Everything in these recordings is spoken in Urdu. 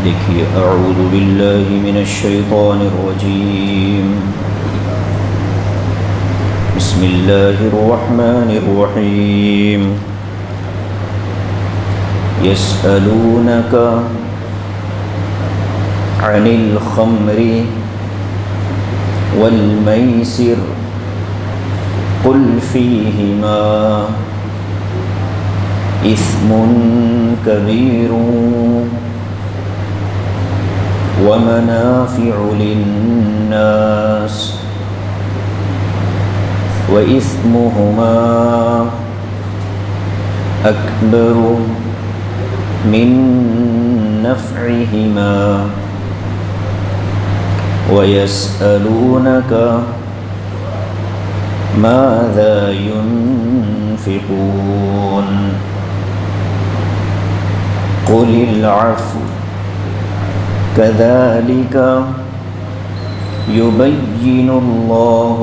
دیکھیے اعوذ باللہ من الشیطان الرجیم بسم اللہ الرحمن الرحیم یسألونک عن الخمر والمیسر قل فیہما اثم کبیر ومنافع للناس وإثمهما أكبر من نفعهما ويسألونك ماذا ينفقون قل العفو كذلك يبين الله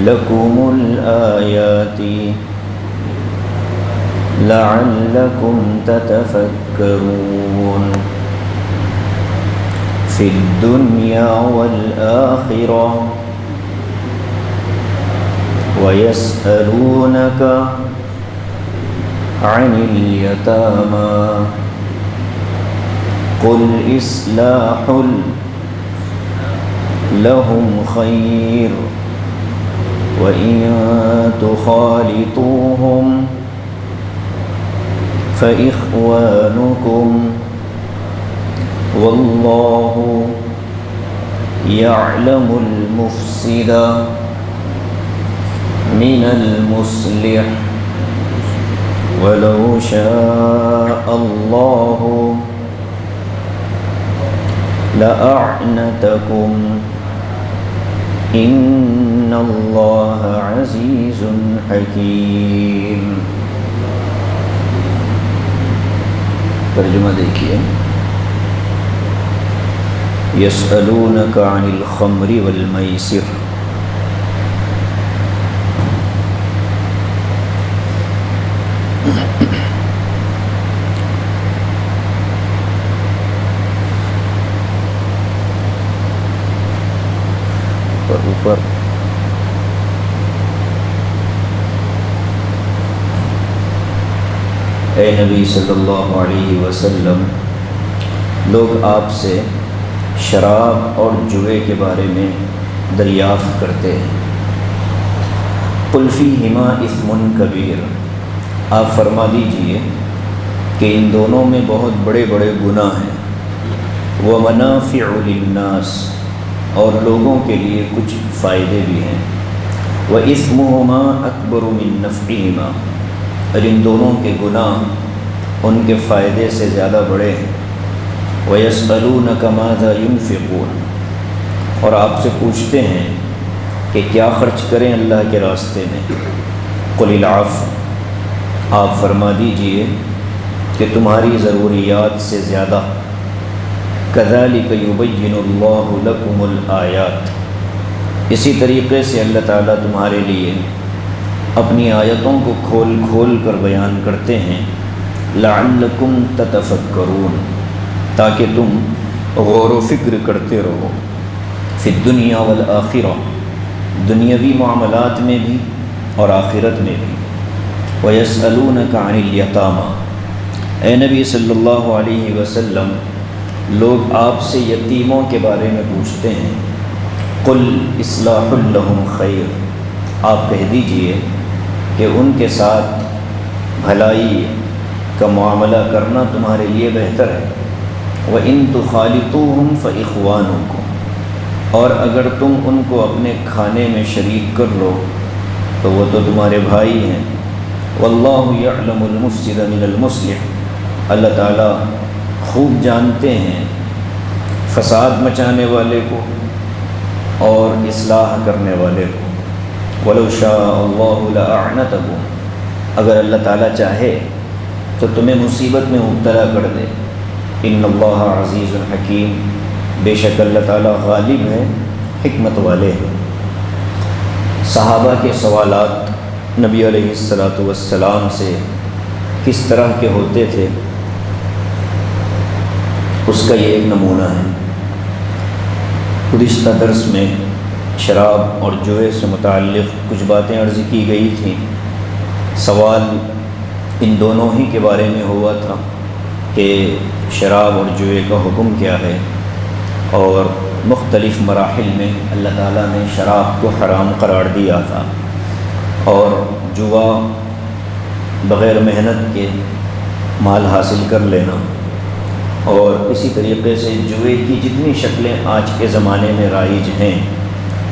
لكم الآيات لعلكم تتفكرون في الدنيا والآخرة ويسألونك عن اليتامى قل إصلاح لهم خير وإن تخالطوهم فإخوانكم والله يعلم المفسد من المصلح ولو شاء الله لأعنتكم إن الله عزيز حكيم۔ ترجمہ دیکھیے، يسألونك عن الخمر والميسر، اوپر اے نبی صلی اللہ علیہ وسلم، لوگ آپ سے شراب اور جوئے کے بارے میں دریافت کرتے ہیں۔ قل فیہما اثم کبیر، آپ فرما دیجئے کہ ان دونوں میں بہت بڑے بڑے گناہ ہیں۔ ومنافع للناس، اور لوگوں کے لیے کچھ فائدے بھی ہیں۔ وَإِثْمُهُمَا أَكْبَرُ مِن نَفْعِهِمَا، اور ان دونوں کے گناہ ان کے فائدے سے زیادہ بڑے ہیں۔ وَيَسْأَلُونَكَ مَاذَا يُنْفِقُونَ، اور آپ سے پوچھتے ہیں کہ کیا خرچ کریں اللہ کے راستے میں۔ قُلِ الْعَفْوَ، آپ فرما دیجئے کہ تمہاری ضروریات سے زیادہ۔ كَذَلِكَ يُبَيِّنُ اللَّهُ لَكُمُ الْآيَاتِ، اسی طریقے سے اللہ تعالیٰ تمہارے لیے اپنی آیتوں کو کھول کھول کر بیان کرتے ہیں۔ لَعَلَّكُمْ تَتَفَكَّرُونَ، تاکہ تم غور و فکر کرتے رہو۔ فی الدنیا والآخرہ، دنیاوی معاملات میں بھی اور آخرت میں بھی۔ وَيَسْأَلُونَكَ عَنِ الْيَتَامَى، اے نبی صلی اللہ علیہ وسلم، لوگ آپ سے یتیموں کے بارے میں پوچھتے ہیں۔ قل اصلاح لہم خیر، آپ کہہ دیجئے کہ ان کے ساتھ بھلائی کا معاملہ کرنا تمہارے لیے بہتر ہے۔ وَإِن تُخَالِطُوهُمْ فَإِخْوَانُكُمْ، اور اگر تم ان کو اپنے کھانے میں شریک کر لو تو وہ تو تمہارے بھائی ہیں۔ وَاللَّهُ يَعْلَمُ الْمُفْسِدَ مِنَ الْمُصْلِحِ، اللہ تعالیٰ خوب جانتے ہیں فساد مچانے والے کو اور اصلاح کرنے والے کو۔ وَلَوْ شَاءَ اللَّهُ لَأَعْنَتَكُمْ، اگر اللہ تعالیٰ چاہے تو تمہیں مصیبت میں مبتلا کر دے۔ ان اللہ عزیز الحکیم، بے شک اللہ تعالیٰ غالب ہے، حکمت والے ہیں۔ صحابہ کے سوالات نبی علیہ الصلاۃ والسلام سے کس طرح کے ہوتے تھے، اس کا یہ ایک نمونہ ہے۔ گزشتہ درس میں شراب اور جوئے سے متعلق کچھ باتیں عرض کی گئی تھیں۔ سوال ان دونوں ہی کے بارے میں ہوا تھا کہ شراب اور جوئے کا حکم کیا ہے، اور مختلف مراحل میں اللہ تعالیٰ نے شراب کو حرام قرار دیا تھا، اور جوا بغیر محنت کے مال حاصل کر لینا، اور اسی طریقے سے جوئے کی جتنی شکلیں آج کے زمانے میں رائج ہیں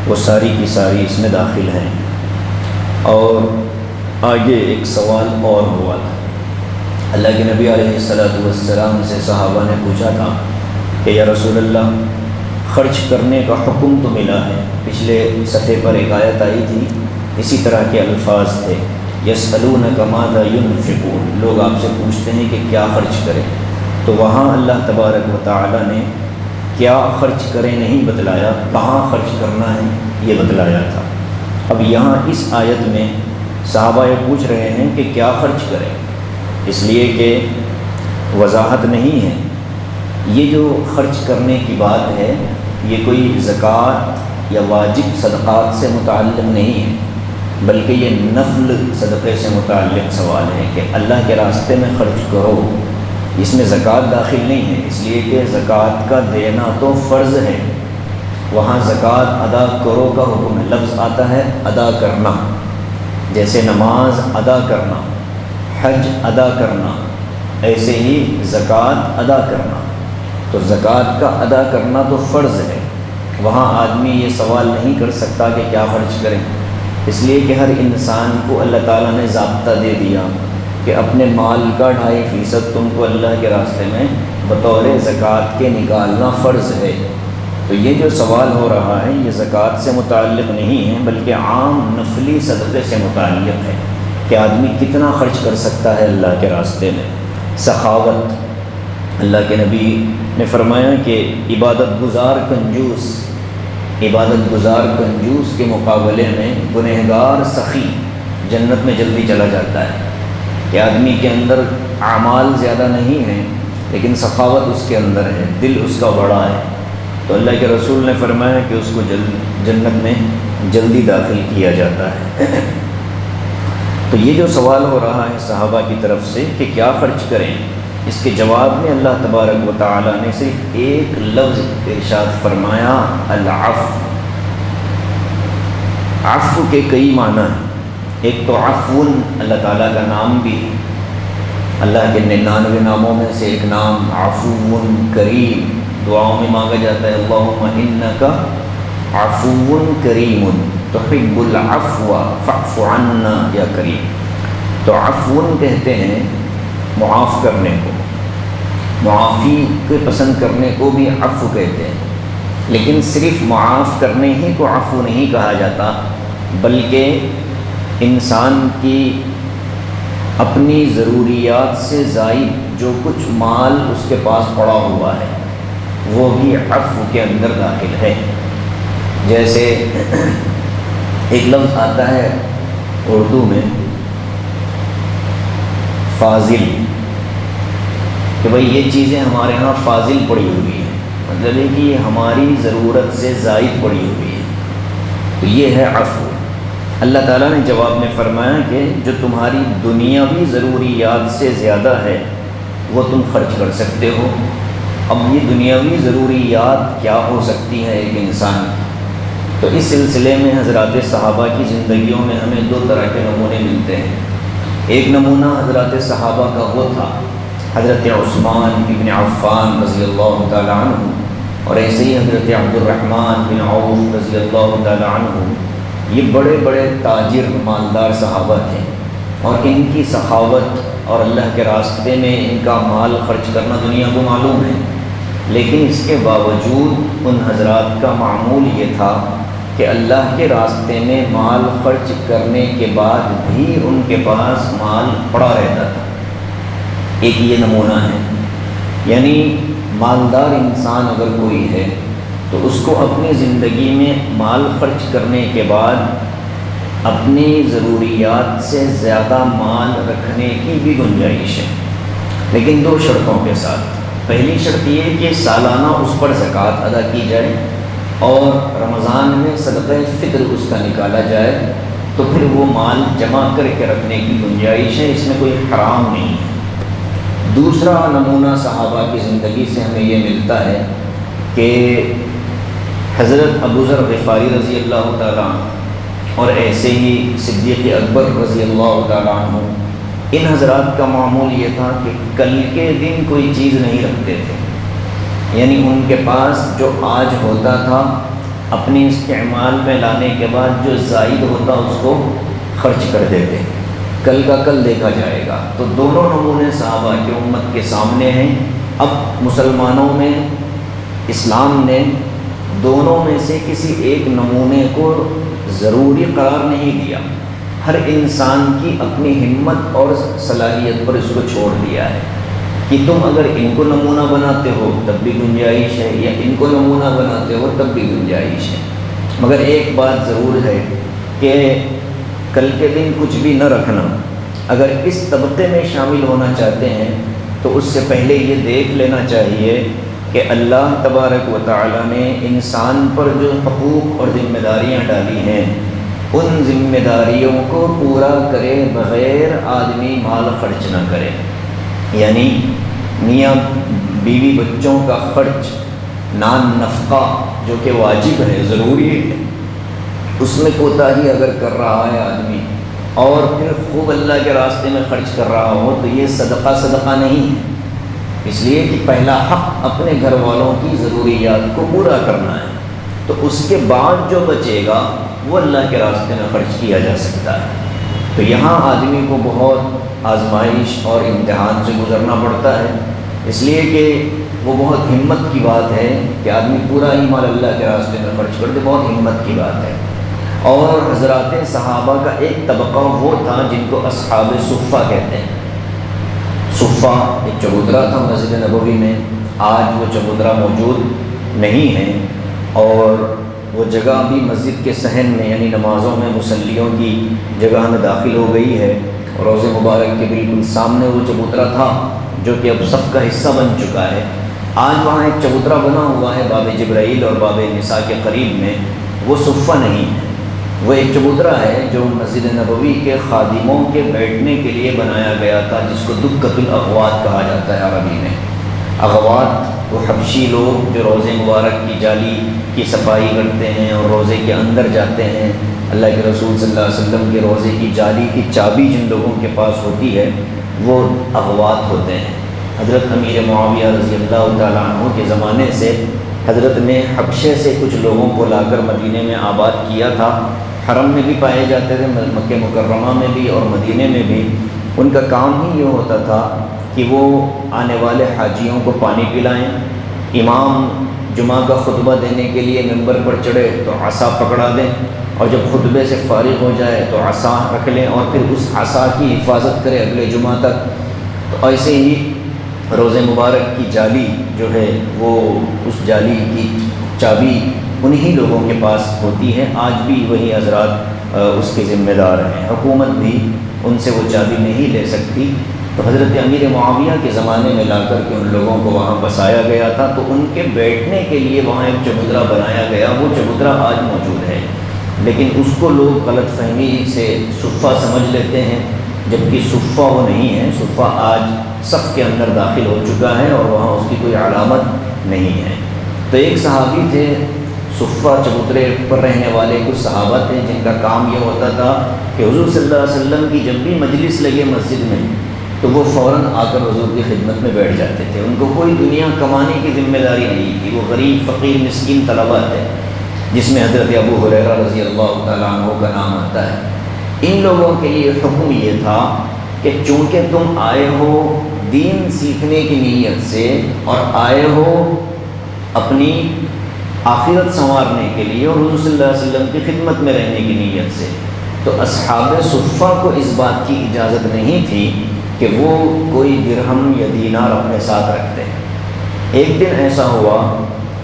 وہ ساری کی ساری اس میں داخل ہیں۔ اور آگے ایک سوال اور ہوا تھا۔ اللہ کے نبی علیہ السلام سے صحابہ نے پوچھا تھا کہ یا رسول اللہ، خرچ کرنے کا حکم تو ملا ہے، پچھلے صفحے پر ایک آیت آئی تھی، اسی طرح کے الفاظ تھے، یسألونک ماذا ینفقون، لوگ آپ سے پوچھتے ہیں کہ کیا خرچ کریں، تو وہاں اللہ تبارک و تعالی نے کیا خرچ کریں نہیں بتلایا، کہاں خرچ کرنا ہے یہ بتلایا تھا۔ اب یہاں اس آیت میں صحابہ یہ پوچھ رہے ہیں کہ کیا خرچ کریں، اس لیے کہ وضاحت نہیں ہے۔ یہ جو خرچ کرنے کی بات ہے یہ کوئی زکوٰۃ یا واجب صدقات سے متعلق نہیں ہے، بلکہ یہ نفل صدقے سے متعلق سوال ہے کہ اللہ کے راستے میں خرچ کرو، اس میں زکوٰۃ داخل نہیں ہے، اس لیے کہ زکوٰۃ کا دینا تو فرض ہے، وہاں زکوٰۃ ادا کرو کا حکم ہے، لفظ آتا ہے ادا کرنا، جیسے نماز ادا کرنا، حج ادا کرنا، ایسے ہی زکوٰۃ ادا کرنا، تو زکوٰۃ کا ادا کرنا تو فرض ہے، وہاں آدمی یہ سوال نہیں کر سکتا کہ کیا خرچ کریں، اس لیے کہ ہر انسان کو اللہ تعالیٰ نے ضابطہ دے دیا کہ اپنے مال کا 2.5% تم کو اللہ کے راستے میں بطور زکوٰۃ کے نکالنا فرض ہے۔ تو یہ جو سوال ہو رہا ہے یہ زکوٰۃ سے متعلق نہیں ہے، بلکہ عام نفلی صدقے سے متعلق ہے کہ آدمی کتنا خرچ کر سکتا ہے اللہ کے راستے میں۔ سخاوت، اللہ کے نبی نے فرمایا کہ عبادت گزار کنجوس کے مقابلے میں گنہگار سخی جنت میں جلدی چلا جاتا ہے، کہ آدمی کے اندر اعمال زیادہ نہیں ہیں لیکن سخاوت اس کے اندر ہے، دل اس کا بڑا ہے، تو اللہ کے رسول نے فرمایا کہ اس کو جنت میں جلدی داخل کیا جاتا ہے۔ تو یہ جو سوال ہو رہا ہے صحابہ کی طرف سے کہ کیا خرچ کریں، اس کے جواب میں اللہ تبارک و تعالی نے صرف ایک لفظ ارشاد فرمایا، العفو۔ عفو کے کئی معنی ہیں، ایک تو عفون اللہ تعالیٰ کا نام بھی ہے، اللہ کے 99 ناموں میں سے ایک نام عفون کریم، دعاؤں میں مانگا جاتا ہے اللہم انک عفو کریم تحب العفو فاعف عنا یا کریم۔ تو عفون کہتے ہیں معاف کرنے کو، معافی کے پسند کرنے کو بھی عفو کہتے ہیں، لیکن صرف معاف کرنے ہی کو عفو نہیں کہا جاتا، بلکہ انسان کی اپنی ضروریات سے زائد جو کچھ مال اس کے پاس پڑا ہوا ہے وہ بھی عفو کے اندر داخل ہے۔ جیسے ایک لفظ آتا ہے اردو میں فاضل، کہ بھئی یہ چیزیں ہمارے ہاں فاضل پڑی ہوئی ہیں، مطلب ہے کہ یہ ہماری ضرورت سے زائد پڑی ہوئی ہے، تو یہ ہے عفو۔ اللہ تعالیٰ نے جواب میں فرمایا کہ جو تمہاری دنیاوی ضروریات سے زیادہ ہے وہ تم خرچ کر سکتے ہو۔ اب یہ دنیاوی ضروریات کیا ہو سکتی ہے ایک انسان کی، تو اس سلسلے میں حضرات صحابہ کی زندگیوں میں ہمیں دو طرح کے نمونے ملتے ہیں۔ ایک نمونہ حضرات صحابہ کا وہ تھا حضرت عثمان بن عفان رضی اللہ تعالیٰ عنہ، اور ایسے ہی حضرت عبد الرحمن بن عوف رضی اللہ تعالیٰ عنہ، یہ بڑے بڑے تاجر مالدار صحابہ تھے، اور ان کی سخاوت اور اللہ کے راستے میں ان کا مال خرچ کرنا دنیا کو معلوم ہے، لیکن اس کے باوجود ان حضرات کا معمول یہ تھا کہ اللہ کے راستے میں مال خرچ کرنے کے بعد بھی ان کے پاس مال پڑا رہتا تھا۔ ایک یہ نمونہ ہے، یعنی مالدار انسان اگر کوئی ہے تو اس کو اپنی زندگی میں مال خرچ کرنے کے بعد اپنی ضروریات سے زیادہ مال رکھنے کی بھی گنجائش ہے، لیکن دو شرطوں کے ساتھ۔ پہلی شرط یہ کہ سالانہ اس پر زکوٰۃ ادا کی جائے اور رمضان میں صدقہ فطر اس کا نکالا جائے، تو پھر وہ مال جمع کر کے رکھنے کی گنجائش ہے، اس میں کوئی حرام نہیں ہے۔ دوسرا نمونہ صحابہ کی زندگی سے ہمیں یہ ملتا ہے کہ حضرت ابو ذر غفاری رضی اللہ تعالیٰ عنہ اور ایسے ہی صدیق اکبر رضی اللہ تعالیٰ عنہ، ان حضرات کا معمول یہ تھا کہ کل کے دن کوئی چیز نہیں رکھتے تھے، یعنی ان کے پاس جو آج ہوتا تھا اپنی استعمال میں لانے کے بعد جو زائد ہوتا اس کو خرچ کر دیتے، کل کا کل دیکھا جائے گا۔ تو دونوں نمونے صحابہ کی امت کے سامنے ہیں۔ اب مسلمانوں میں اسلام نے دونوں میں سے کسی ایک نمونے کو ضروری قرار نہیں دیا، ہر انسان کی اپنی ہمت اور صلاحیت پر اس کو چھوڑ دیا ہے کہ تم اگر ان کو نمونہ بناتے ہو تب بھی گنجائش ہے، یا ان کو نمونہ بناتے ہو تب بھی گنجائش ہے۔ مگر ایک بات ضرور ہے کہ کل کے دن کچھ بھی نہ رکھنا، اگر اس طبقے میں شامل ہونا چاہتے ہیں تو اس سے پہلے یہ دیکھ لینا چاہیے کہ اللہ تبارک و تعالیٰ نے انسان پر جو حقوق اور ذمہ داریاں ڈالی ہیں ان ذمہ داریوں کو پورا کرے بغیر آدمی مال خرچ نہ کرے، یعنی میاں بیوی بچوں کا خرچ، نان نفقہ جو کہ واجب ہے، ضروری ہے، اس میں کوتاہی اگر کر رہا ہے آدمی اور پھر خوب اللہ کے راستے میں خرچ کر رہا ہو تو یہ صدقہ نہیں ہے، اس لیے کہ پہلا حق اپنے گھر والوں کی ضروریات کو پورا کرنا ہے، تو اس کے بعد جو بچے گا وہ اللہ کے راستے میں خرچ کیا جا سکتا ہے۔ تو یہاں آدمی کو بہت آزمائش اور امتحان سے گزرنا پڑتا ہے، اس لیے کہ وہ بہت ہمت کی بات ہے کہ آدمی پورا ہی مال اللہ کے راستے میں خرچ کر دے، بہت ہمت کی بات ہے۔ اور حضرات صحابہ کا ایک طبقہ وہ تھا جن کو اصحاب صفہ کہتے ہیں۔ صفہ ایک چبوترا تھا مسجد نبوی میں، آج وہ چبوترا موجود نہیں ہے، اور وہ جگہ بھی مسجد کے صحن میں یعنی نمازوں میں مصلیوں کی جگہ میں داخل ہو گئی ہے، اور روضہ مبارک کے بالکل سامنے وہ چبوترا تھا جو کہ اب صف کا حصہ بن چکا ہے۔ آج وہاں ایک چبوترا بنا ہوا ہے باب جبرائیل اور باب نساء کے قریب میں، وہ صفہ نہیں ہے، وہ ایک چبوترا ہے جو مسجد نبوی کے خادموں کے بیٹھنے کے لیے بنایا گیا تھا، جس کو دکۃ الاغوات کہا جاتا ہے عربی میں۔ اغوات وہ حبشی لوگ جو روضہ مبارک کی جالی کی صفائی کرتے ہیں اور روضے کے اندر جاتے ہیں، اللہ کے رسول صلی اللہ علیہ وسلم کے روضے کی جالی کی چابی جن لوگوں کے پاس ہوتی ہے وہ اغوات ہوتے ہیں۔ حضرت امیر معاویہ رضی اللہ تعالیٰ عنہ کے زمانے سے حضرت نے حبشے سے کچھ لوگوں کو لا کر مدینے میں آباد کیا تھا، حرم میں بھی پائے جاتے تھے، مکہ مکرمہ میں بھی اور مدینے میں بھی۔ ان کا کام ہی یہ ہوتا تھا کہ وہ آنے والے حاجیوں کو پانی پلائیں، امام جمعہ کا خطبہ دینے کے لیے ممبر پر چڑھے تو عصا پکڑا دیں، اور جب خطبے سے فارغ ہو جائے تو عصا رکھ لیں اور پھر اس عصا کی حفاظت کرے اگلے جمعہ تک۔ تو ایسے ہی روضہ مبارک کی جالی جو ہے وہ اس جالی کی چابی انہی لوگوں کے پاس ہوتی ہے، آج بھی وہی حضرات اس کے ذمہ دار ہیں، حکومت بھی ان سے وہ چابی نہیں لے سکتی۔ تو حضرت امیر معاویہ کے زمانے میں لا کر کے ان لوگوں کو وہاں بسایا گیا تھا، تو ان کے بیٹھنے کے لیے وہاں ایک چبوترا بنایا گیا، وہ چبوترا آج موجود ہے، لیکن اس کو لوگ غلط فہمی سے صفہ سمجھ لیتے ہیں، جبکہ صفہ وہ نہیں ہے، صفہ آج صف کے اندر داخل ہو چکا ہے اور وہاں اس کی کوئی علامت نہیں ہے۔ تو ایک صحابی تھے، صفہ چبوترے پر رہنے والے کچھ صحابہ تھے جن کا کام یہ ہوتا تھا کہ حضور صلی اللہ علیہ وسلم کی جب بھی مجلس لگے مسجد میں تو وہ فوراً آ کر حضور کی خدمت میں بیٹھ جاتے تھے، ان کو کوئی دنیا کمانے کی ذمہ داری نہیں تھی، وہ غریب فقیر مسکین طلبہ تھے، جس میں حضرت ابو ہریرہ رضی اللہ تعالیٰ عنہ کا نام آتا ہے۔ ان لوگوں کے لیے حکم یہ تھا کہ چونکہ تم آئے ہو دین سیکھنے کی نیت سے اور آئے ہو اپنی آخرت سنوارنے کے لیے اور حضور صلی اللہ علیہ وسلم کی خدمت میں رہنے کی نیت سے، تو اصحاب صفہ کو اس بات کی اجازت نہیں تھی کہ وہ کوئی درہم یا دینار اپنے ساتھ رکھتے ہیں۔ ایک دن ایسا ہوا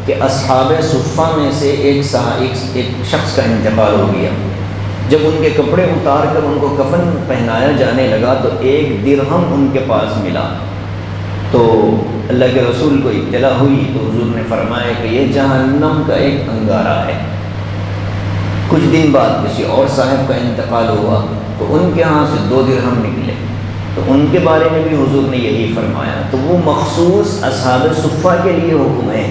کہ اصحاب صفہ میں سے ایک شخص کا انتقال ہو گیا۔ جب ان کے کپڑے اتار کر ان کو کفن پہنایا جانے لگا تو ایک درہم ان کے پاس ملا، تو اللہ کے رسول کو اطلاع ہوئی تو حضور نے فرمایا کہ یہ جہنم کا ایک انگارہ ہے۔ کچھ دن بعد کسی اور صاحب کا انتقال ہوا تو ان کے ہاں سے 2 درہم نکلے، تو ان کے بارے میں بھی حضور نے یہی فرمایا۔ تو وہ مخصوص اصحاب صفہ کے لیے حکم ہے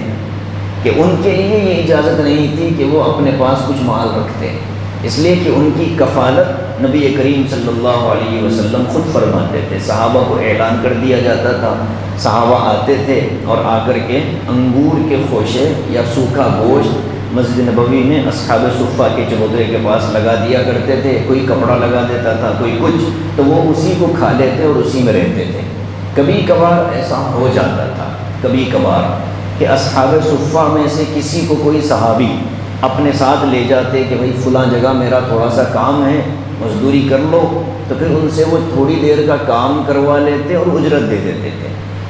کہ ان کے لیے یہ اجازت نہیں تھی کہ وہ اپنے پاس کچھ مال رکھتے، اس لیے کہ ان کی کفالت نبی کریم صلی اللہ علیہ وسلم خود فرماتے تھے۔ صحابہ کو اعلان کر دیا جاتا تھا، صحابہ آتے تھے اور آ کر کے انگور کے خوشے یا سوکھا گوشت مسجد نبوی میں اصحاب صفہ کے چبوترے کے پاس لگا دیا کرتے تھے، کوئی کپڑا لگا دیتا تھا، کوئی کچھ، تو وہ اسی کو کھا لیتے اور اسی میں رہتے تھے۔ کبھی کبھار ایسا ہو جاتا تھا، کبھی کبھار کہ اصحاب صفہ میں سے کسی کو کوئی صحابی اپنے ساتھ لے جاتے کہ بھائی فلاں جگہ میرا تھوڑا سا کام ہے، مزدوری کر لو، تو پھر ان سے وہ تھوڑی دیر کا کام کروا لیتے اور اجرت دے دیتے تھے۔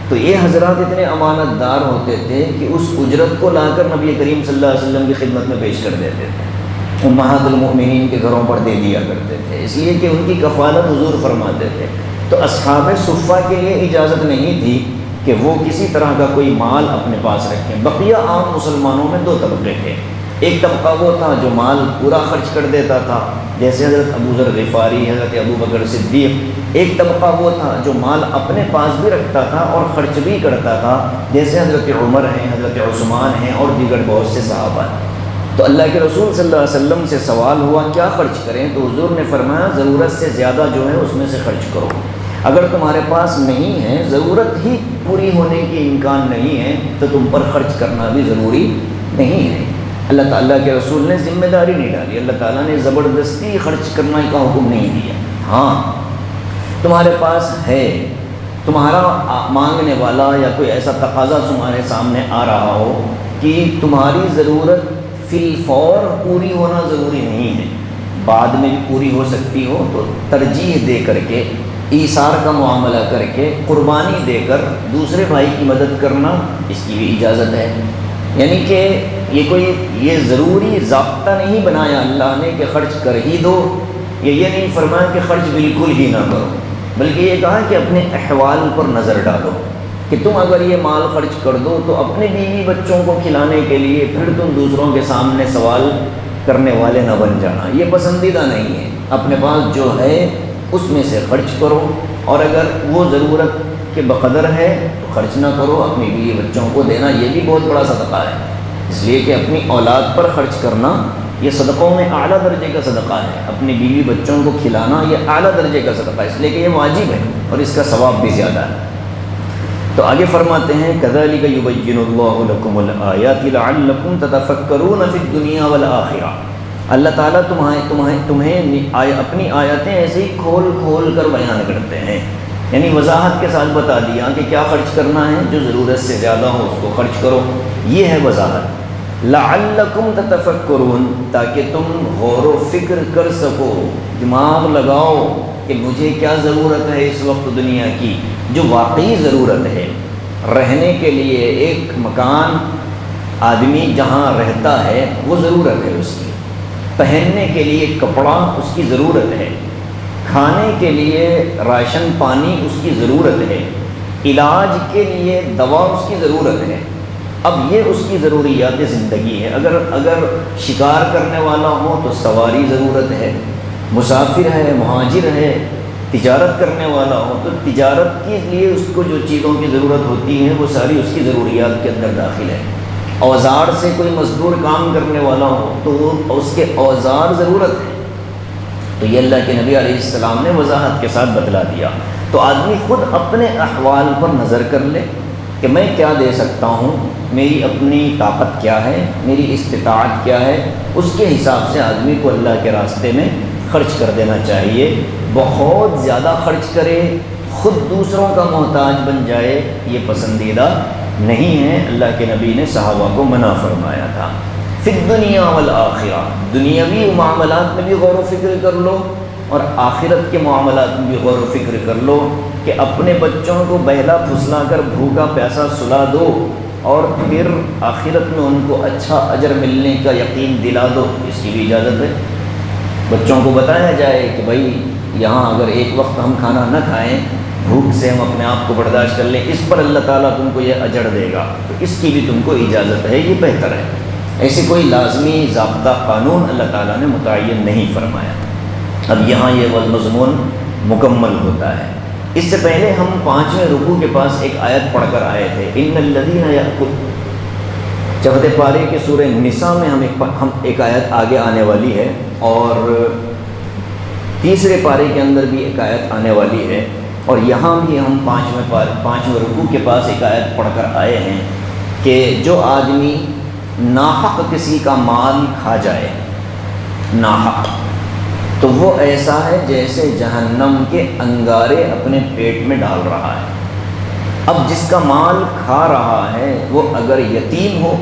تو یہ حضرات اتنے امانت دار ہوتے تھے کہ اس اجرت کو لا کر نبی کریم صلی اللہ علیہ وسلم کی خدمت میں پیش کر دیتے تھے، امہات المؤمنین کے گھروں پر دے دیا کرتے تھے، اس لیے کہ ان کی کفالت حضور فرماتے تھے۔ تو اصحاب صفہ کے لیے اجازت نہیں تھی کہ وہ کسی طرح کا کوئی مال اپنے پاس رکھیں۔ بقیہ عام مسلمانوں میں 2 طبقے تھے، ایک طبقہ وہ تھا جو مال پورا خرچ کر دیتا تھا، جیسے حضرت ابو ذر غفاری، حضرت ابو بکر صدیق۔ ایک طبقہ وہ تھا جو مال اپنے پاس بھی رکھتا تھا اور خرچ بھی کرتا تھا، جیسے حضرت عمر ہیں، حضرت عثمان ہیں اور دیگر بہت سے صحابہ ہیں۔ تو اللہ کے رسول صلی اللہ علیہ وسلم سے سوال ہوا کیا خرچ کریں، تو حضور نے فرمایا ضرورت سے زیادہ جو ہے اس میں سے خرچ کرو۔ اگر تمہارے پاس نہیں ہے، ضرورت ہی پوری ہونے کی امکان نہیں ہے، تو تم پر خرچ کرنا بھی ضروری نہیں ہے۔ اللہ تعالیٰ کے رسول نے ذمہ داری نہیں ڈالی، اللہ تعالیٰ نے زبردستی خرچ کرنے کا حکم نہیں دیا۔ ہاں تمہارے پاس ہے، تمہارا مانگنے والا یا کوئی ایسا تقاضا تمہارے سامنے آ رہا ہو کہ تمہاری ضرورت فی الفور پوری ہونا ضروری نہیں ہے، بعد میں بھی پوری ہو سکتی ہو، تو ترجیح دے کر کے، ایثار کا معاملہ کر کے، قربانی دے کر دوسرے بھائی کی مدد کرنا، اس کی بھی اجازت ہے۔ یعنی کہ یہ ضروری ضابطہ نہیں بنایا اللہ نے کہ خرچ کر ہی دو، یہ نہیں فرمایا کہ خرچ بالکل ہی نہ کرو، بلکہ یہ کہا کہ اپنے احوال پر نظر ڈالو کہ تم اگر یہ مال خرچ کر دو تو اپنے بیوی بچوں کو کھلانے کے لیے پھر تم دوسروں کے سامنے سوال کرنے والے نہ بن جانا، یہ پسندیدہ نہیں ہے۔ اپنے پاس جو ہے اس میں سے خرچ کرو، اور اگر وہ ضرورت کے بقدر ہے تو خرچ نہ کرو، اپنی بیوی بچوں کو دینا یہ بھی بہت بڑا صدقہ ہے، اس لیے کہ اپنی اولاد پر خرچ کرنا یہ صدقوں میں اعلیٰ درجے کا صدقہ ہے، اپنی بیوی بچوں کو کھلانا یہ اعلیٰ درجے کا صدقہ ہے، اس لیے کہ یہ واجب ہے اور اس کا ثواب بھی زیادہ ہے۔ تو آگے فرماتے ہیں كَذَلِكَ يُبَيِّنُ اللَّهُ لَكُمُ الْآيَاتِ لَعَلَّكُمْ تَتَفَكَّرُونَ فِي الدُّنْيَا وَالْآخِرَةِ۔ اللہ تعالیٰ تمہیں اپنی آیاتیں ایسے ہی کھول کھول کر بیان کرتے ہیں، یعنی وضاحت کے ساتھ بتا دیا کہ کیا خرچ کرنا ہے، جو ضرورت سے زیادہ ہو اس کو خرچ کرو، یہ ہے وضاحت۔ لعلکم تتفکرون، تاکہ تم غور و فکر کر سکو، دماغ لگاؤ کہ مجھے کیا ضرورت ہے اس وقت دنیا کی، جو واقعی ضرورت ہے۔ رہنے کے لیے ایک مکان آدمی جہاں رہتا ہے وہ ضرورت ہے اس کی، پہننے کے لیے کپڑا اس کی ضرورت ہے، کھانے کے لیے راشن پانی اس کی ضرورت ہے، علاج کے لیے دوا اس کی ضرورت ہے۔ اب یہ اس کی ضروریات زندگی ہے۔ اگر شکار کرنے والا ہو تو سواری ضرورت ہے، مسافر ہے، مہاجر ہے، تجارت کرنے والا ہو تو تجارت کے لیے اس کو جو چیزوں کی ضرورت ہوتی ہے وہ ساری اس کی ضروریات کے اندر داخل ہے۔ اوزار سے کوئی مزدور کام کرنے والا ہو تو وہ اس کے اوزار ضرورت ہے، تو یہ اللہ کے نبی علیہ السلام نے وضاحت کے ساتھ بتلا دیا۔ تو آدمی خود اپنے احوال پر نظر کر لے کہ میں کیا دے سکتا ہوں، میری اپنی طاقت کیا ہے، میری استطاعت کیا ہے، اس کے حساب سے آدمی کو اللہ کے راستے میں خرچ کر دینا چاہیے۔ بہت زیادہ خرچ کرے، خود دوسروں کا محتاج بن جائے، یہ پسندیدہ نہیں ہے۔ اللہ کے نبی نے صحابہ کو منع فرمایا تھا۔ فی الدنیا والآخرہ، دنیاوی معاملات میں بھی غور و فکر کر لو اور آخرت کے معاملات میں بھی غور و فکر کر لو کہ اپنے بچوں کو بہلا پھسلا کر بھوکا پیاسا سلا دو اور پھر آخرت میں ان کو اچھا اجر ملنے کا یقین دلا دو، اس کی بھی اجازت ہے۔ بچوں کو بتایا جائے کہ بھائی یہاں اگر ایک وقت ہم کھانا نہ کھائیں، بھوک سے ہم اپنے آپ کو برداشت کر لیں، اس پر اللہ تعالیٰ تم کو یہ اجر دے گا، تو اس کی بھی تم کو اجازت ہے، یہ بہتر ہے۔ ایسے کوئی لازمی ضابطہ قانون اللہ تعالیٰ نے متعین نہیں فرمایا۔ اب یہاں یہ مضمون مکمل ہوتا ہے۔ اس سے پہلے ہم 5ویں رکوع کے پاس ایک آیت پڑھ کر آئے تھے، ان الذین یأکلون، چوتھے پارے کے سورہ نساء میں ہم ایک آیت آگے آنے والی ہے، اور تیسرے پارے کے اندر بھی ایک آیت آنے والی ہے، اور یہاں بھی ہم 5ویں رکوع کے پاس ایک آیت پڑھ کر آئے ہیں کہ جو آدمی ناحق کسی کا مال کھا جائے، ناحق، تو وہ ایسا ہے جیسے جہنم کے انگارے اپنے پیٹ میں ڈال رہا ہے۔ اب جس کا مال کھا رہا ہے وہ اگر یتیم ہو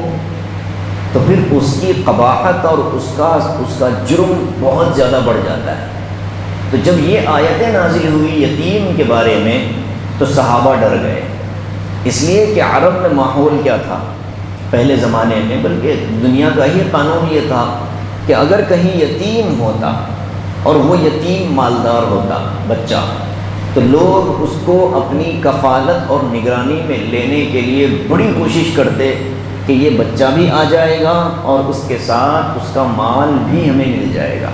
تو پھر اس کی قباحت اور اس کا جرم بہت زیادہ بڑھ جاتا ہے۔ تو جب یہ آیتیں نازل ہوئی یتیم کے بارے میں تو صحابہ ڈر گئے، اس لیے کہ عرب میں ماحول کیا تھا پہلے زمانے میں، بلکہ دنیا کا ہی قانون یہ تھا کہ اگر کہیں یتیم ہوتا اور وہ یتیم مالدار ہوتا بچہ، تو لوگ اس کو اپنی کفالت اور نگرانی میں لینے کے لیے بڑی کوشش کرتے کہ یہ بچہ بھی آ جائے گا اور اس کے ساتھ اس کا مال بھی ہمیں مل جائے گا۔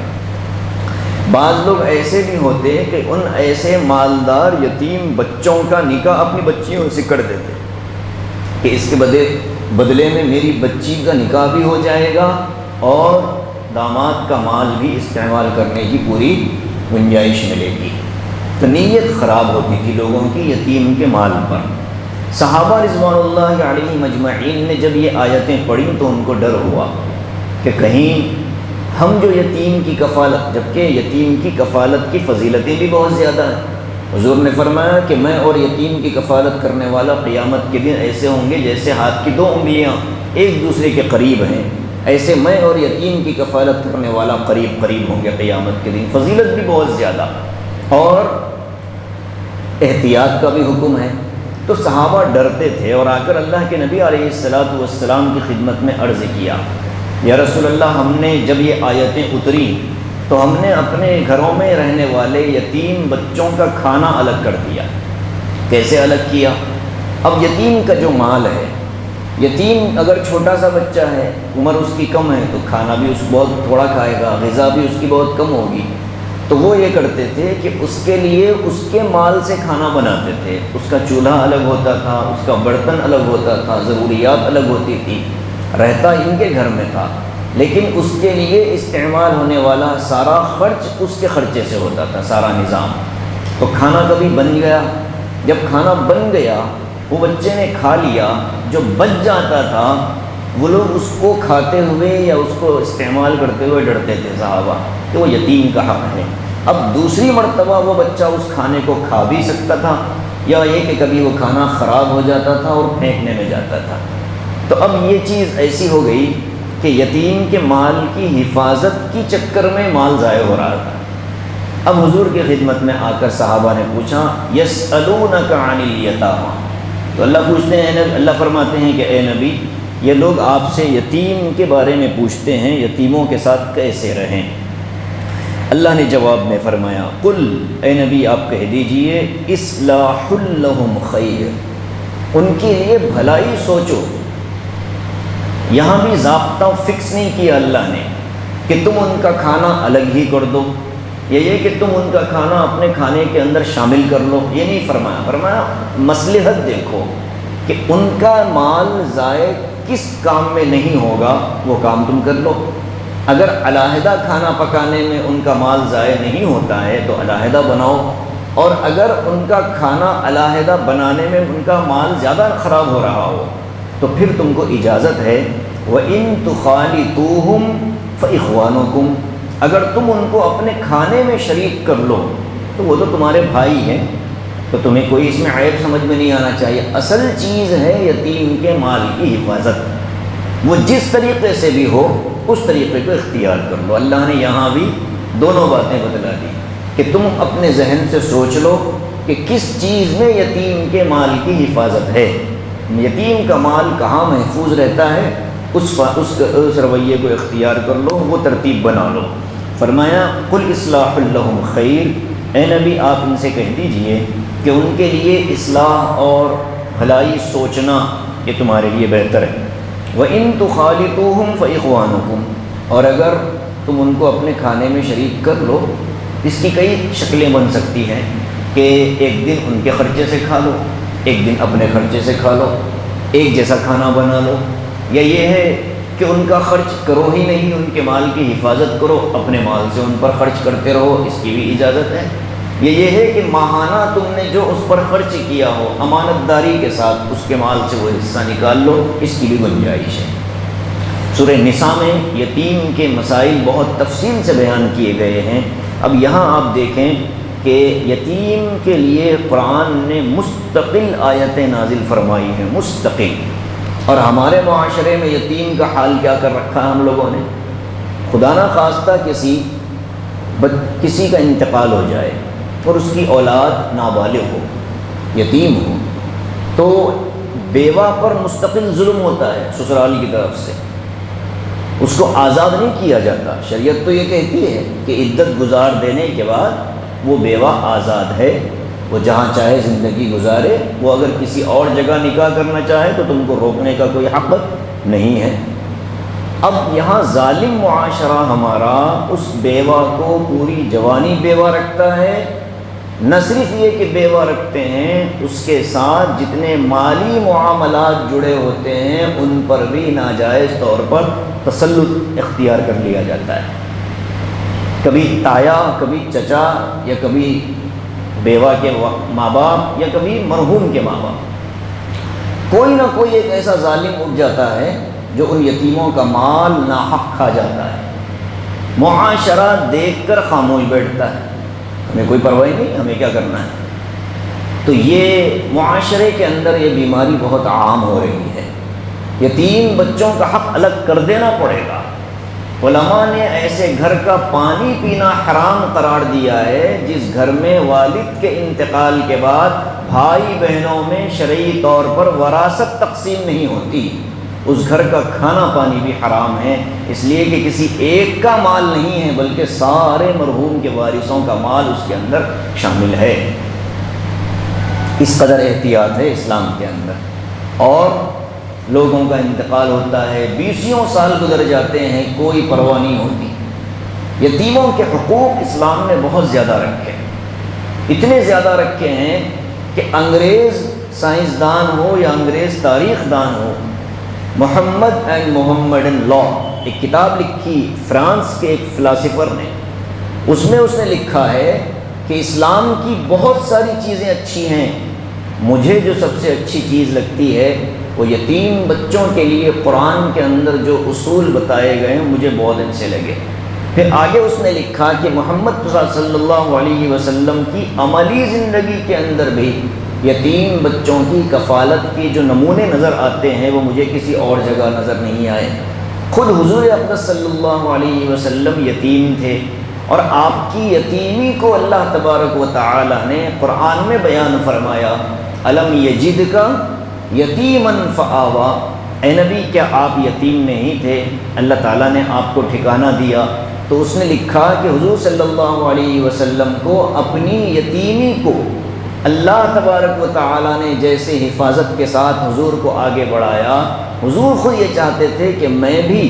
بعض لوگ ایسے بھی ہوتے کہ ان ایسے مالدار یتیم بچوں کا نکاح اپنی بچیوں سے کر دیتے کہ اس کے بدلے میں میری بچی کا نکاح بھی ہو جائے گا اور داماد کا مال بھی استعمال کرنے کی پوری گنجائش ملے گی۔ تو نیت خراب ہوتی تھی لوگوں کی یتیم کے مال پر۔ صحابہ رضوان اللہ علیہم مجمعین نے جب یہ آیتیں پڑھیں تو ان کو ڈر ہوا کہ کہیں ہم جو یتیم کی کفالت، جبکہ یتیم کی کفالت کی فضیلتیں بھی بہت زیادہ ہیں، حضور نے فرمایا کہ میں اور یتیم کی کفالت کرنے والا قیامت کے دن ایسے ہوں گے جیسے ہاتھ کی دو انگلیاں ایک دوسرے کے قریب ہیں، ایسے میں اور یتیم کی کفالت کرنے والا قریب قریب ہوں گے قیامت کے دن۔ فضیلت بھی بہت زیادہ اور احتیاط کا بھی حکم ہے۔ تو صحابہ ڈرتے تھے اور آ کر اللہ کے نبی علیہ السلام کی خدمت میں عرض کیا، یا رسول اللہ، ہم نے جب یہ آیتیں اتری تو ہم نے اپنے گھروں میں رہنے والے یتیم بچوں کا کھانا الگ کر دیا۔ کیسے الگ کیا؟ اب یتیم کا جو مال ہے، یتیم اگر چھوٹا سا بچہ ہے، عمر اس کی کم ہے، تو کھانا بھی اس بہت تھوڑا کھائے گا، غذا بھی اس کی بہت کم ہوگی۔ تو وہ یہ کرتے تھے کہ اس کے لیے اس کے مال سے کھانا بناتے تھے، اس کا چولہا الگ ہوتا تھا، اس کا برتن الگ ہوتا تھا، ضروریات الگ ہوتی تھی، رہتا ان کے گھر میں تھا، لیکن اس کے لیے استعمال ہونے والا سارا خرچ اس کے خرچے سے ہوتا تھا، سارا نظام۔ تو کھانا کبھی بن گیا، جب کھانا بن گیا وہ بچے نے کھا لیا، جو بچ جاتا تھا وہ لوگ اس کو کھاتے ہوئے یا اس کو استعمال کرتے ہوئے ڈرتے تھے صحابہ کہ وہ یتیم کا حق ہے۔ اب دوسری مرتبہ وہ بچہ اس کھانے کو کھا بھی سکتا تھا، یا یہ کہ کبھی وہ کھانا خراب ہو جاتا تھا اور پھینکنے میں جاتا تھا۔ تو اب یہ چیز ایسی ہو گئی کہ یتیم کے مال کی حفاظت کی چکر میں مال ضائع ہو رہا تھا۔ اب حضور کی خدمت میں آ کر صحابہ نے پوچھا، یسألونک عن الیتامی، تو اللہ پوچھتے ہیں، اللہ فرماتے ہیں کہ اے نبی، یہ لوگ آپ سے یتیم کے بارے میں پوچھتے ہیں، یتیموں کے ساتھ کیسے رہیں۔ اللہ نے جواب میں فرمایا، قل، اے نبی آپ کہہ دیجئے، اصلاح لہم خیر، ان کے لیے بھلائی سوچو۔ یہاں بھی ضابطہ فکس نہیں کیا اللہ نے کہ تم ان کا کھانا الگ ہی کر دو، یا یہ کہ تم ان کا کھانا اپنے کھانے کے اندر شامل کر لو، یہ نہیں فرمایا۔ فرمایا مصلحت دیکھو کہ ان کا مال ضائع کس کام میں نہیں ہوگا، وہ کام تم کر لو۔ اگر علیحدہ کھانا پکانے میں ان کا مال ضائع نہیں ہوتا ہے تو علیحدہ بناؤ، اور اگر ان کا کھانا علیحدہ بنانے میں ان کا مال زیادہ خراب ہو رہا ہو تو پھر تم کو اجازت ہے، وَإِن تُخَالِطُوهُمْ فَإِخْوَانُكُمْ، اگر تم ان کو اپنے کھانے میں شریک کر لو تو وہ تو تمہارے بھائی ہیں، تو تمہیں کوئی اس میں عیب سمجھ میں نہیں آنا چاہیے۔ اصل چیز ہے یتیم کے مال کی حفاظت، وہ جس طریقے سے بھی ہو اس طریقے کو اختیار کر لو۔ اللہ نے یہاں بھی دونوں باتیں بتلا دی کہ تم اپنے ذہن سے سوچ لو کہ کس چیز میں یتیم کے مال کی حفاظت ہے، یتیم کا مال کہاں محفوظ رہتا ہے، اس رویے کو اختیار کر لو، وہ ترتیب بنا لو۔ فرمایا قل اصلاح لہم خیر، اے نبی آپ ان سے کہہ دیجئے کہ ان کے لیے اصلاح اور بھلائی سوچنا یہ تمہارے لیے بہتر ہے۔ وَإِن تُخَالِطُوهُمْ فَإِخْوَانُكُمْ، اور اگر تم ان کو اپنے کھانے میں شریک کر لو، اس کی کئی شکلیں بن سکتی ہیں کہ ایک دن ان کے خرچے سے کھا لو، ایک دن اپنے خرچے سے کھا لو، ایک جیسا کھانا بنا لو، یا یہ ہے کہ ان کا خرچ کرو ہی نہیں، ان کے مال کی حفاظت کرو، اپنے مال سے ان پر خرچ کرتے رہو، اس کی بھی اجازت ہے۔ یہ ہے کہ ماہانہ تم نے جو اس پر خرچ کیا ہو امانت داری کے ساتھ اس کے مال سے وہ حصہ نکال لو، اس کی بھی گنجائش ہے۔ سورہ نساء میں یتیم کے مسائل بہت تفصیل سے بیان کیے گئے ہیں۔ اب یہاں آپ دیکھیں کہ یتیم کے لیے قرآن نے مستقل آیتیں نازل فرمائی ہیں، مستقل۔ اور ہمارے معاشرے میں یتیم کا حال کیا کر رکھا ہے ہم لوگوں نے؟ خدا نہ خواستہ کسی کا انتقال ہو جائے اور اس کی اولاد نابالغ ہو، یتیم ہو، تو بیوہ پر مستقل ظلم ہوتا ہے سسرال کی طرف سے، اس کو آزاد نہیں کیا جاتا۔ شریعت تو یہ کہتی ہے کہ عدت گزار دینے کے بعد وہ بیوہ آزاد ہے، وہ جہاں چاہے زندگی گزارے، وہ اگر کسی اور جگہ نکاح کرنا چاہے تو تم کو روکنے کا کوئی حق نہیں ہے۔ اب یہاں ظالم معاشرہ ہمارا اس بیوہ کو پوری جوانی بیوہ رکھتا ہے، نہ صرف یہ کہ بیوہ رکھتے ہیں، اس کے ساتھ جتنے مالی معاملات جڑے ہوتے ہیں ان پر بھی ناجائز طور پر تسلط اختیار کر لیا جاتا ہے۔ کبھی تایا، کبھی چچا، یا کبھی بیوہ کے ماں باپ، یا کبھی مرحوم کے ماں باپ، کوئی نہ کوئی ایک ایسا ظالم اٹھ جاتا ہے جو ان یتیموں کا مال ناحق کھا جاتا ہے۔ معاشرہ دیکھ کر خاموش بیٹھتا ہے، ہمیں کوئی پرواہ نہیں، ہمیں کیا کرنا ہے۔ تو یہ معاشرے کے اندر یہ بیماری بہت عام ہو رہی ہے۔ یتیم بچوں کا حق الگ کر دینا پڑے گا۔ علماء نے ایسے گھر کا پانی پینا حرام قرار دیا ہے جس گھر میں والد کے انتقال کے بعد بھائی بہنوں میں شرعی طور پر وراثت تقسیم نہیں ہوتی، اس گھر کا کھانا پانی بھی حرام ہے، اس لیے کہ کسی ایک کا مال نہیں ہے بلکہ سارے مرحوم کے وارثوں کا مال اس کے اندر شامل ہے۔ اس قدر احتیاط ہے اسلام کے اندر۔ اور لوگوں کا انتقال ہوتا ہے، 20 سال گزر جاتے ہیں، کوئی پرواہ نہیں ہوتی۔ یتیموں کے حقوق اسلام نے بہت زیادہ رکھے، اتنے زیادہ رکھے ہیں کہ انگریز سائنسدان ہو یا انگریز تاریخ دان ہو، محمد اینڈ محمدن لا ایک کتاب لکھی فرانس کے ایک فلاسفر نے، اس میں اس نے لکھا ہے کہ اسلام کی بہت ساری چیزیں اچھی ہیں، مجھے جو سب سے اچھی چیز لگتی ہے وہ یتیم بچوں کے لیے قرآن کے اندر جو اصول بتائے گئے ہیں مجھے بہت اچھے لگے۔ پھر آگے اس نے لکھا کہ محمد صلی اللہ علیہ وسلم کی عملی زندگی کے اندر بھی یتیم بچوں کی کفالت کی جو نمونے نظر آتے ہیں وہ مجھے کسی اور جگہ نظر نہیں آئے۔ خود حضور اقدس صلی اللہ علیہ وسلم یتیم تھے، اور آپ کی یتیمی کو اللہ تبارک و تعالی نے قرآن میں بیان فرمایا، الم یجدک یتیماً فآوا، اے نبی کیا آپ یتیم نہیں تھے، اللہ تعالیٰ نے آپ کو ٹھکانہ دیا۔ تو اس نے لکھا کہ حضور صلی اللہ علیہ وسلم کو اپنی یتیمی کو اللہ تبارک و تعالیٰ نے جیسے حفاظت کے ساتھ حضور کو آگے بڑھایا، حضور خود یہ چاہتے تھے کہ میں بھی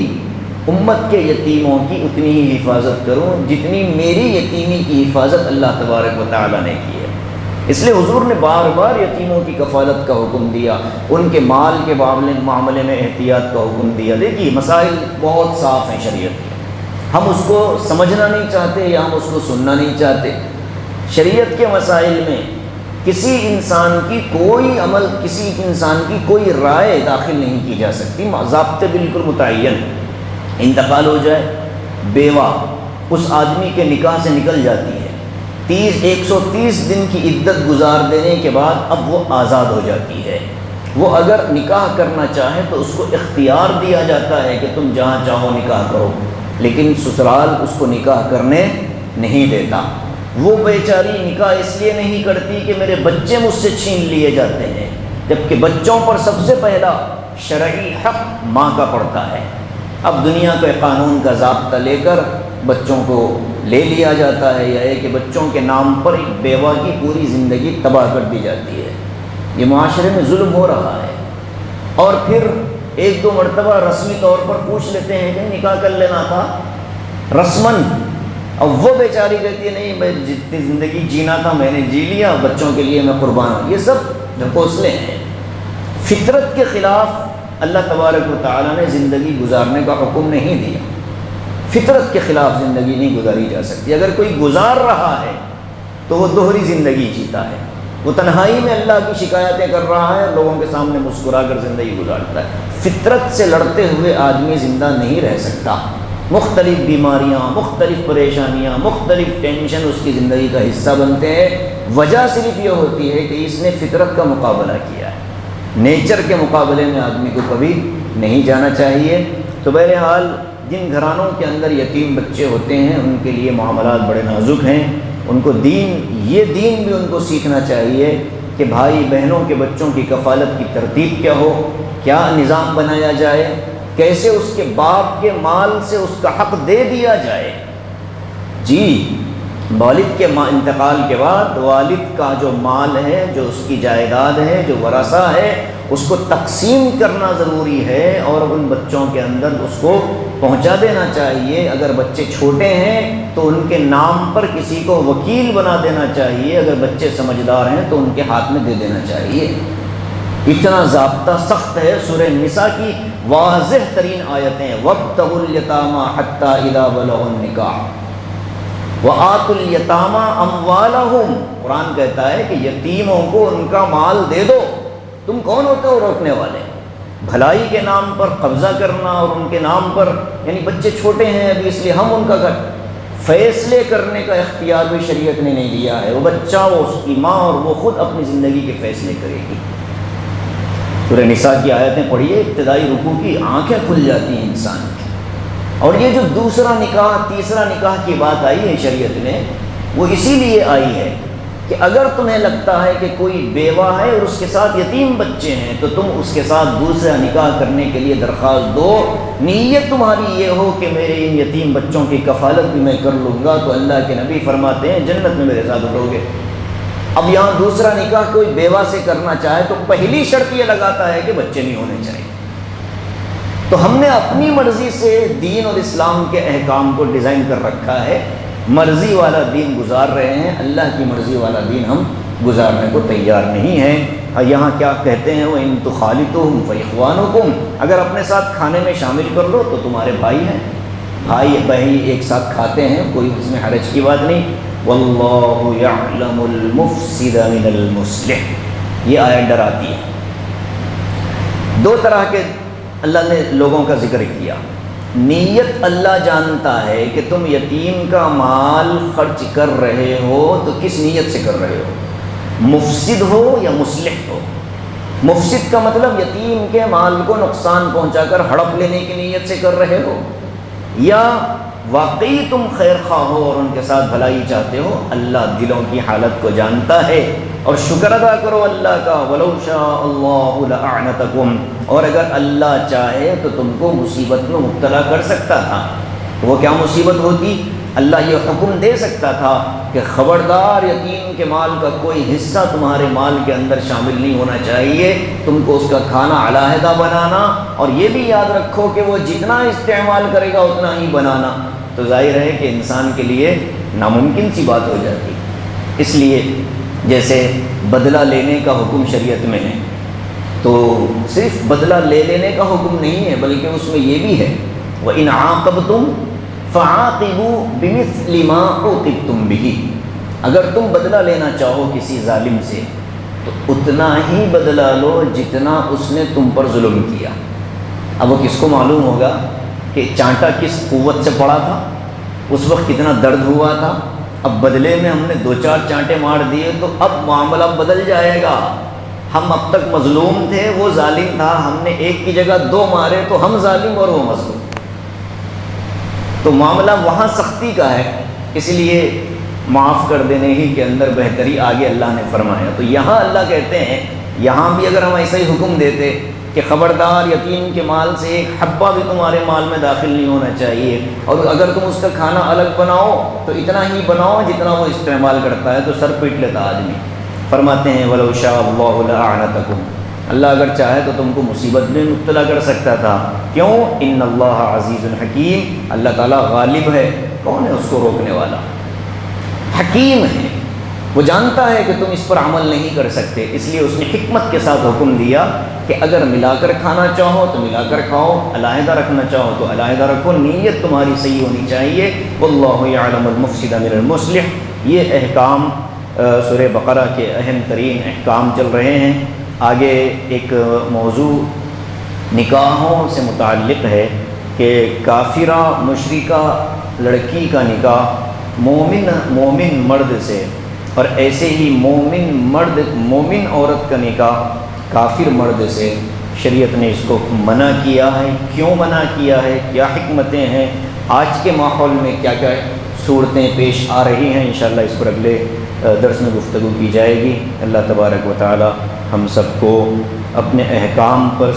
امت کے یتیموں کی اتنی ہی حفاظت کروں جتنی میری یتیمی کی حفاظت اللہ تبارک و تعالیٰ نے کی ہے۔ اس لیے حضور نے بار بار یتیموں کی کفالت کا حکم دیا، ان کے مال کے معاملے میں احتیاط کا حکم دیا۔ دیکھیے مسائل بہت صاف ہیں شریعت کے، ہم اس کو سمجھنا نہیں چاہتے یا ہم اس کو سننا نہیں چاہتے۔ شریعت کے مسائل میں کسی انسان کی کوئی عمل، کسی انسان کی کوئی رائے داخل نہیں کی جا سکتی، ضابطے بالکل متعین۔ انتقال ہو جائے، بیوہ اس آدمی کے نکاح سے نکل جاتی ہے، 130 دن کی عدت گزار دینے کے بعد اب وہ آزاد ہو جاتی ہے۔ وہ اگر نکاح کرنا چاہے تو اس کو اختیار دیا جاتا ہے کہ تم جہاں چاہو نکاح کرو، لیکن سسرال اس کو نکاح کرنے نہیں دیتا۔ وہ بیچاری نکاح اس لیے نہیں کرتی کہ میرے بچے مجھ سے چھین لیے جاتے ہیں، جبکہ بچوں پر سب سے پہلا شرعی حق ماں کا پڑتا ہے۔ اب دنیا کے قانون کا ضابطہ لے کر بچوں کو لے لیا جاتا ہے، یا ہے کہ بچوں کے نام پر ایک بیوہ کی پوری زندگی تباہ کر دی جاتی ہے۔ یہ معاشرے میں ظلم ہو رہا ہے۔ اور پھر ایک دو مرتبہ رسمی طور پر پوچھ لیتے ہیں کہ نکاح کر لینا تھا رسماً، اب وہ بیچاری کہتی ہے نہیں، میں جتنی زندگی جینا تھا میں نے جی لیا، بچوں کے لیے میں قربان ہوں۔ یہ سب ڈھکوسلے ہیں، فطرت کے خلاف اللہ تبارک و تعالیٰ نے زندگی گزارنے کا حکم نہیں دیا۔ فطرت کے خلاف زندگی نہیں گزاری جا سکتی۔ اگر کوئی گزار رہا ہے تو وہ دوہری زندگی جیتا ہے، وہ تنہائی میں اللہ کی شکایتیں کر رہا ہے، لوگوں کے سامنے مسکرا کر زندگی گزارتا ہے۔ فطرت سے لڑتے ہوئے آدمی زندہ نہیں رہ سکتا۔ مختلف بیماریاں، مختلف پریشانیاں، مختلف ٹینشن اس کی زندگی کا حصہ بنتے ہیں۔ وجہ صرف یہ ہوتی ہے کہ اس نے فطرت کا مقابلہ کیا ہے۔ نیچر کے مقابلے میں آدمی کو کبھی نہیں جانا چاہیے۔ تو بہرحال جن گھرانوں کے اندر یتیم بچے ہوتے ہیں ان کے لیے معاملات بڑے نازک ہیں۔ ان کو یہ دین بھی ان کو سیکھنا چاہیے کہ بھائی بہنوں کے بچوں کی کفالت کی ترتیب کیا ہو، کیا نظام بنایا جائے، کیسے اس کے باپ کے مال سے اس کا حق دے دیا جائے۔ جی، والد کے انتقال کے بعد والد کا جو مال ہے، جو اس کی جائیداد ہے، جو ورثہ ہے، اس کو تقسیم کرنا ضروری ہے اور ان بچوں کے اندر اس کو پہنچا دینا چاہیے۔ اگر بچے چھوٹے ہیں تو ان کے نام پر کسی کو وکیل بنا دینا چاہیے، اگر بچے سمجھدار ہیں تو ان کے ہاتھ میں دے دینا چاہیے۔ اتنا ضابطہ سخت ہے۔ سورہ نساء کی واضح ترین آیتیں، وَابْتَغُوا الْيَتَامَىٰ حَتَّىٰ إِذَا بَلَغُوا النِّكَاحَ وَآتُوا الْيَتَامَىٰ أَمْوَالَهُمْ۔ قرآن کہتا ہے کہ یتیموں کو ان کا مال دے دو۔ تم کون ہوتے ہو روکنے والے؟ بھلائی کے نام پر قبضہ کرنا اور ان کے نام پر، یعنی بچے چھوٹے ہیں ابھی اس لیے ہم ان کا فیصلے کرنے کا اختیار بھی شریعت نے نہیں دیا ہے۔ وہ بچہ، وہ اس کی ماں، اور وہ خود اپنی زندگی کے فیصلے کرے گی۔ سورہ نساء کی آیتیں پڑھیے، ابتدائی رکوع کی آنکھیں کھل جاتی ہیں انسان کی۔ اور یہ جو دوسرا نکاح، تیسرا نکاح کی بات آئی ہے شریعت میں، وہ اسی لیے آئی ہے کہ اگر تمہیں لگتا ہے کہ کوئی بیوہ ہے اور اس کے ساتھ یتیم بچے ہیں تو تم اس کے ساتھ دوسرا نکاح کرنے کے لیے درخواست دو۔ نیت تمہاری یہ ہو کہ میرے ان یتیم بچوں کی کفالت بھی میں کر لوں گا، تو اللہ کے نبی فرماتے ہیں جنت میں میرے ساتھ اٹھو گے۔ اب یہاں دوسرا نکاح کوئی بیوہ سے کرنا چاہے تو پہلی شرط یہ لگاتا ہے کہ بچے نہیں ہونے چاہیے۔ تو ہم نے اپنی مرضی سے دین اور اسلام کے احکام کو ڈیزائن کر رکھا ہے، مرضی والا دین گزار رہے ہیں، اللہ کی مرضی والا دین ہم گزارنے کو تیار نہیں ہیں۔ یہاں کیا کہتے ہیں، وَإِن تُخَالِطُوهُمْ فَإِخْوَانُكُمْ، اگر اپنے ساتھ کھانے میں شامل کر لو تو تمہارے بھائی ہیں، بھائی بہن ایک ساتھ کھاتے ہیں، کوئی اس میں حرج کی بات نہیں۔ وَاللَّهُ يَعْلَمُ الْمُفْسِدَ مِنَ الْمُصْلِحِ، یہ آیت ڈراتی ہے۔ دو طرح کے اللہ نے لوگوں کا ذکر کیا۔ نیت اللہ جانتا ہے کہ تم یتیم کا مال خرچ کر رہے ہو تو کس نیت سے کر رہے ہو، مفسد ہو یا مصلح ہو۔ مفسد کا مطلب یتیم کے مال کو نقصان پہنچا کر ہڑپ لینے کی نیت سے کر رہے ہو، یا واقعی تم خیر خواہ ہو اور ان کے ساتھ بھلائی چاہتے ہو۔ اللہ دلوں کی حالت کو جانتا ہے، اور شکر ادا کرو اللہ کا، وَلَوْ شَاءَ اللَّهُ لَأَعْنَتَكُمْ، اور اگر اللہ چاہے تو تم کو مصیبت میں مبتلا کر سکتا تھا۔ وہ کیا مصیبت ہوتی؟ اللہ یہ حکم دے سکتا تھا کہ خبردار یتیم کے مال کا کوئی حصہ تمہارے مال کے اندر شامل نہیں ہونا چاہیے، تم کو اس کا کھانا علیحدہ بنانا، اور یہ بھی یاد رکھو کہ وہ جتنا استعمال کرے گا اتنا ہی بنانا۔ تو ظاہر ہے کہ انسان کے لیے ناممکن سی بات ہو جاتی۔ اس لیے جیسے بدلہ لینے کا حکم شریعت میں ہے، تو صرف بدلہ لے لینے کا حکم نہیں ہے بلکہ اس میں یہ بھی ہے وَإِنْ عَاقَبْتُمْ فَعَاقِبُوا بِمِثْلِ مَا عُوقِبْتُمْ بِهِ، اگر تم بدلہ لینا چاہو کسی ظالم سے تو اتنا ہی بدلہ لو جتنا اس نے تم پر ظلم کیا۔ اب وہ کس کو معلوم ہوگا کہ چانٹا کس قوت سے پڑا تھا، اس وقت کتنا درد ہوا تھا۔ اب بدلے میں ہم نے دو چار چانٹے مار دیے تو اب معاملہ بدل جائے گا۔ ہم اب تک مظلوم تھے، وہ ظالم تھا، ہم نے ایک کی جگہ دو مارے تو ہم ظالم اور وہ مظلوم، تو معاملہ وہاں سختی کا ہے۔ اس لیے معاف کر دینے ہی کے اندر بہتری آگے اللہ نے فرمایا۔ تو یہاں اللہ کہتے ہیں، یہاں بھی اگر ہم ایسا ہی حکم دیتے کہ خبردار یتیم کے مال سے ایک حبہ بھی تمہارے مال میں داخل نہیں ہونا چاہیے، اور اگر تم اس کا کھانا الگ بناؤ تو اتنا ہی بناؤ جتنا وہ استعمال کرتا ہے، تو سر پیٹ لیتا آدمی۔ فرماتے ہیں وَلَوْ شَاءَ اللَّهُ لَأَعْنَتَكُمْ، اللہ اگر چاہے تو تم کو مصیبت میں مبتلا کر سکتا تھا۔ کیوں؟ ان اللہ عزیز حکیم، اللہ تعالیٰ غالب ہے، کون ہے اس کو روکنے والا؟ حکیم ہے، وہ جانتا ہے کہ تم اس پر عمل نہیں کر سکتے، اس لیے اس نے حکمت کے ساتھ حکم دیا کہ اگر ملا کر کھانا چاہو تو ملا کر کھاؤ، علیحدہ رکھنا چاہو تو علیحدہ رکھو، نیت تمہاری صحیح ہونی چاہیے۔ واللہ یعلم المفسد من المصلح۔ یہ احکام سورہ بقرہ کے اہم ترین احکام چل رہے ہیں۔ آگے ایک موضوع نکاحوں سے متعلق ہے کہ کافرہ مشرکہ لڑکی کا نکاح مومن مرد سے، اور ایسے ہی مومن عورت کا نکاح کافر مرد سے، شریعت نے اس کو منع کیا ہے۔ کیوں منع کیا ہے؟ کیا حکمتیں ہیں؟ آج کے ماحول میں کیا کیا صورتیں پیش آ رہی ہیں؟ انشاءاللہ اس پر اگلے درس میں گفتگو کی جائے گی۔ اللہ تبارک و تعالی ہم سب کو اپنے احکام پر